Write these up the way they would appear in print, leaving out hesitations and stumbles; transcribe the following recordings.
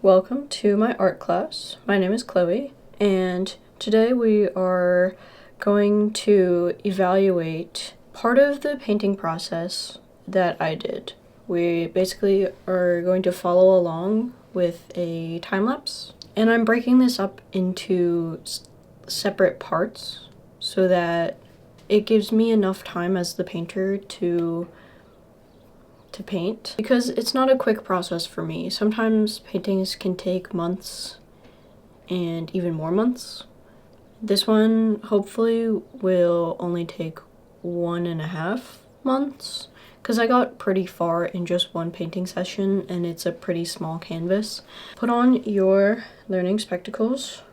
Welcome to my art class. My name is Chloe, and today we are going to evaluate part of the painting process that I did. We basically are going to follow along with a time lapse, and I'm breaking this up into separate parts so that it gives me enough time as the painter to paint, because it's not a quick process for me. Sometimes paintings can take months and even more months. This one hopefully will only take 1.5 months because I got pretty far in just one painting session and it's a pretty small canvas. Put on your learning spectacles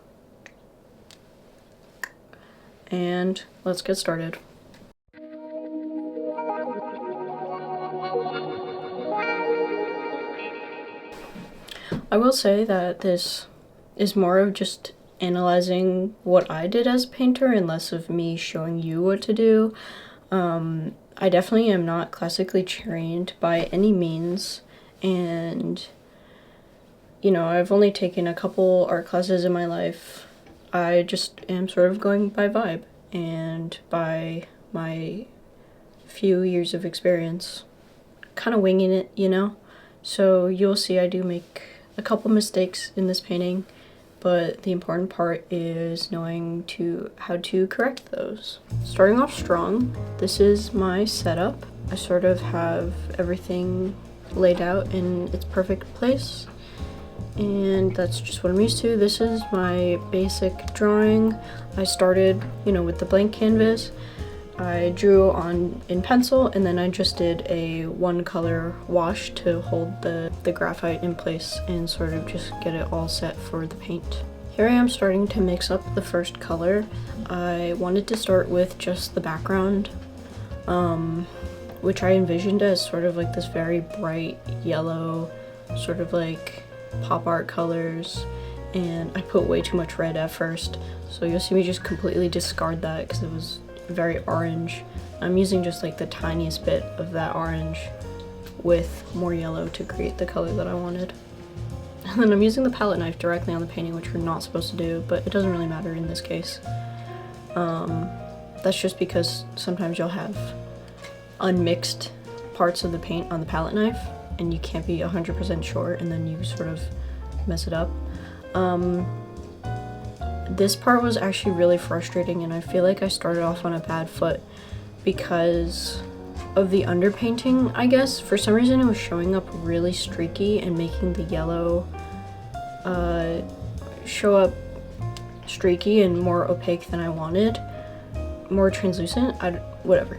and let's get started. I will say that this is more of just analyzing what I did as a painter and less of me showing you what to do. I definitely am not classically trained by any means, and you know, I've only taken a couple art classes in my life. I just am sort of going by vibe and by my few years of experience, kind of winging it, you know? So you'll see I do make a couple mistakes in this painting, but the important part is knowing how to correct those. Starting off strong, this is my setup. I sort of have everything laid out in its perfect place, and that's just what I'm used to. This is my basic drawing. I started, with the blank canvas. I drew in pencil, and then I just did a one color wash to hold the graphite in place and sort of just get it all set for the paint. Here I am starting to mix up the first color. I wanted to start with just the background, which I envisioned as sort of like this very bright yellow, sort of like pop art colors, and I put way too much red at first, so you'll see me just completely discard that because it was very orange. I'm using just like the tiniest bit of that orange with more yellow to create the color that I wanted. And then I'm using the palette knife directly on the painting, which you're not supposed to do, but it doesn't really matter in this case. That's just because sometimes you'll have unmixed parts of the paint on the palette knife and you can't be 100% sure, and then you sort of mess it up. This part was actually really frustrating, and I feel like I started off on a bad foot because of the underpainting, I guess. For some reason it was showing up really streaky and making the yellow show up streaky and more opaque than I wanted. More translucent, whatever.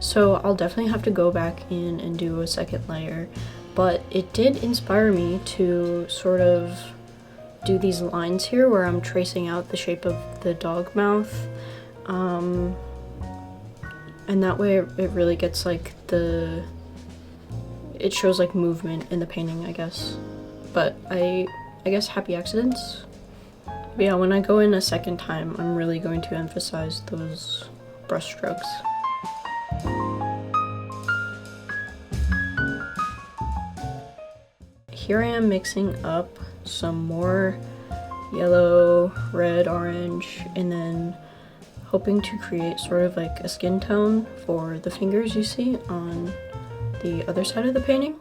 So I'll definitely have to go back in and do a second layer, but it did inspire me to sort of do these lines here where I'm tracing out the shape of the dog mouth, and that way it really gets like it shows like movement in the painting, I guess. But I guess happy accidents. But yeah, when I go in a second time, I'm really going to emphasize those brush strokes. Here I am mixing up some more yellow, red, orange, and then hoping to create sort of like a skin tone for the fingers you see on the other side of the painting.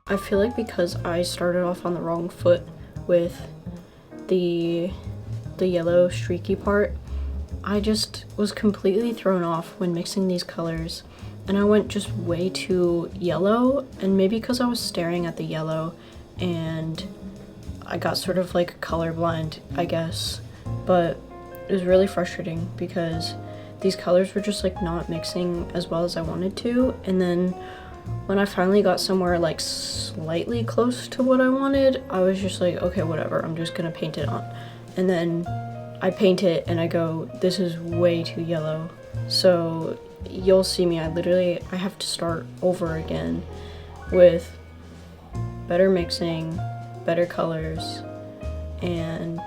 I feel like because I started off on the wrong foot with the yellow streaky part, I just was completely thrown off when mixing these colors, and I went just way too yellow, and maybe because I was staring at the yellow and I got sort of like colorblind, I guess, but it was really frustrating because these colors were just like not mixing as well as I wanted to. And then when I finally got somewhere like slightly close to what I wanted, I was just like, okay, whatever, I'm just gonna paint it on. And then I paint it and I go, this is way too yellow. So you'll see me, I have to start over again with better mixing, better colors, and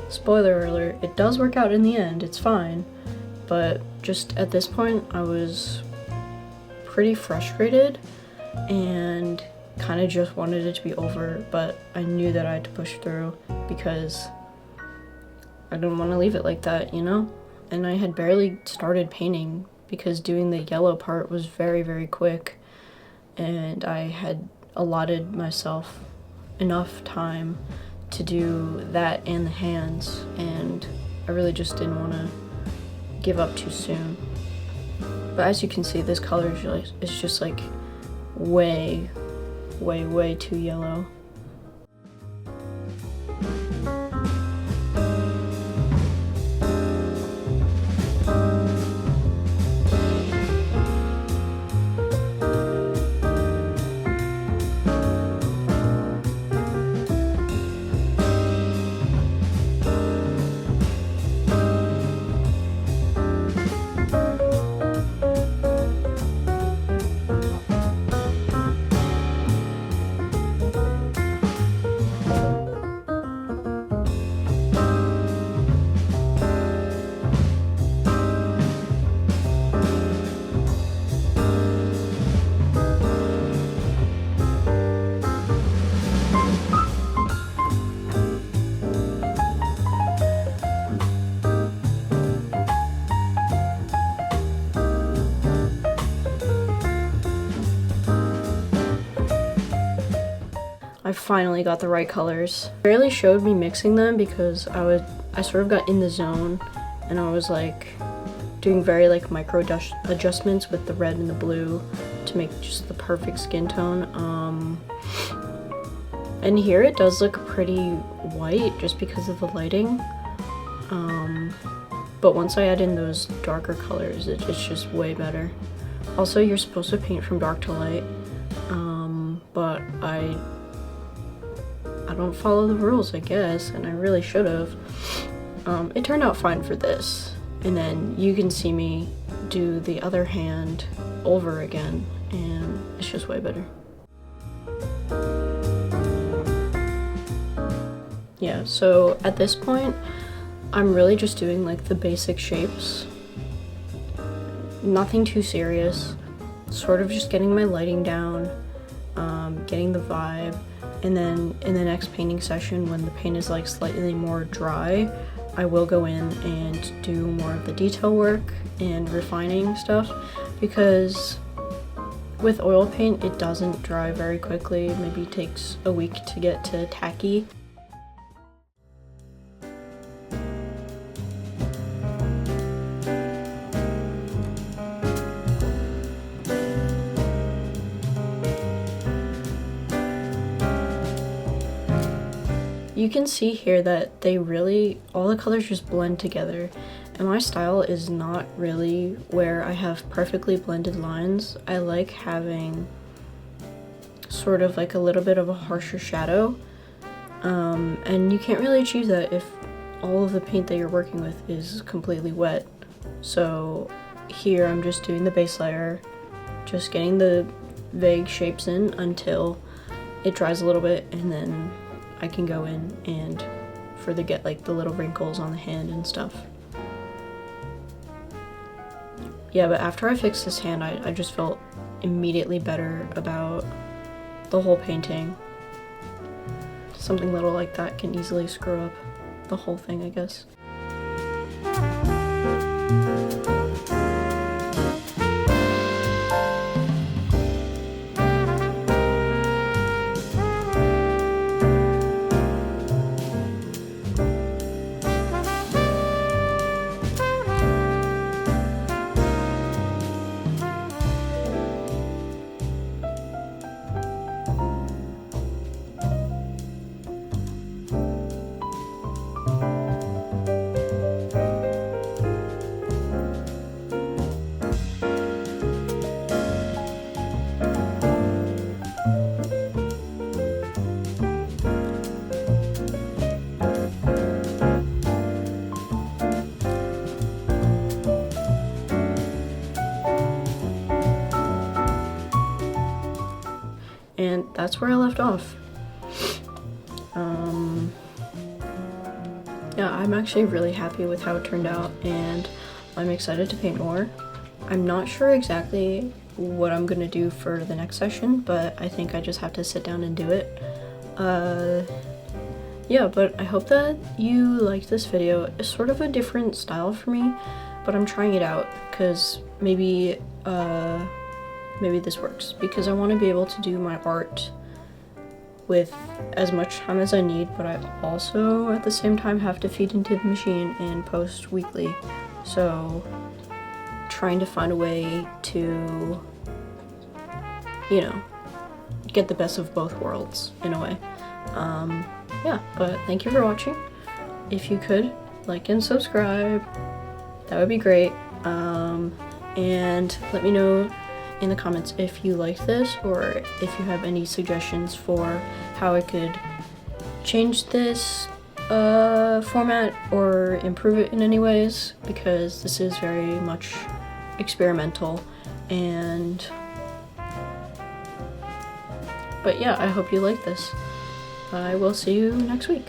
spoiler alert, it does work out in the end, it's fine, but just at this point I was pretty frustrated and kind of just wanted it to be over, but I knew that I had to push through because I didn't want to leave it like that, you know? And I had barely started painting because doing the yellow part was very, very quick, and I had allotted myself enough time to do that and the hands, and I really just didn't want to give up too soon. But as you can see, this color is just like way, way, way too yellow. I finally got the right colors. It barely showed me mixing them because I sort of got in the zone and I was like doing very like micro adjustments with the red and the blue to make just the perfect skin tone. And here it does look pretty white just because of the lighting. But once I add in those darker colors, it's just way better. Also, you're supposed to paint from dark to light, but I don't follow the rules, I guess, and I really should have. It turned out fine for this, and then you can see me do the other hand over again, and it's just way better. Yeah, so at this point, I'm really just doing like the basic shapes. Nothing too serious, sort of just getting my lighting down, getting the vibe. And then in the next painting session, when the paint is like slightly more dry, I will go in and do more of the detail work and refining stuff, because with oil paint, it doesn't dry very quickly. Maybe it takes a week to get to tacky. You can see here that all the colors just blend together, and my style is not really where I have perfectly blended lines. I like having sort of like a little bit of a harsher shadow, and you can't really achieve that if all of the paint that you're working with is completely wet. So here I'm just doing the base layer, just getting the vague shapes in until it dries a little bit, and then I can go in and further get like the little wrinkles on the hand and stuff. Yeah, but after I fixed this hand, I just felt immediately better about the whole painting. Something little like that can easily screw up the whole thing, I guess. and that's where I left off. Yeah, I'm actually really happy with how it turned out, and I'm excited to paint more. I'm not sure exactly what I'm gonna do for the next session, but I think I just have to sit down and do it. Yeah, but I hope that you liked this video. It's sort of a different style for me, but I'm trying it out because maybe this works, because I want to be able to do my art with as much time as I need, but I also at the same time have to feed into the machine and post weekly. So trying to find a way to, you know, get the best of both worlds in a way. Yeah, but thank you for watching. If you could like and subscribe, that would be great. And let me know in the comments if you liked this, or if you have any suggestions for how I could change this format or improve it in any ways, because this is very much experimental. But yeah, I hope you like this. I will see you next week.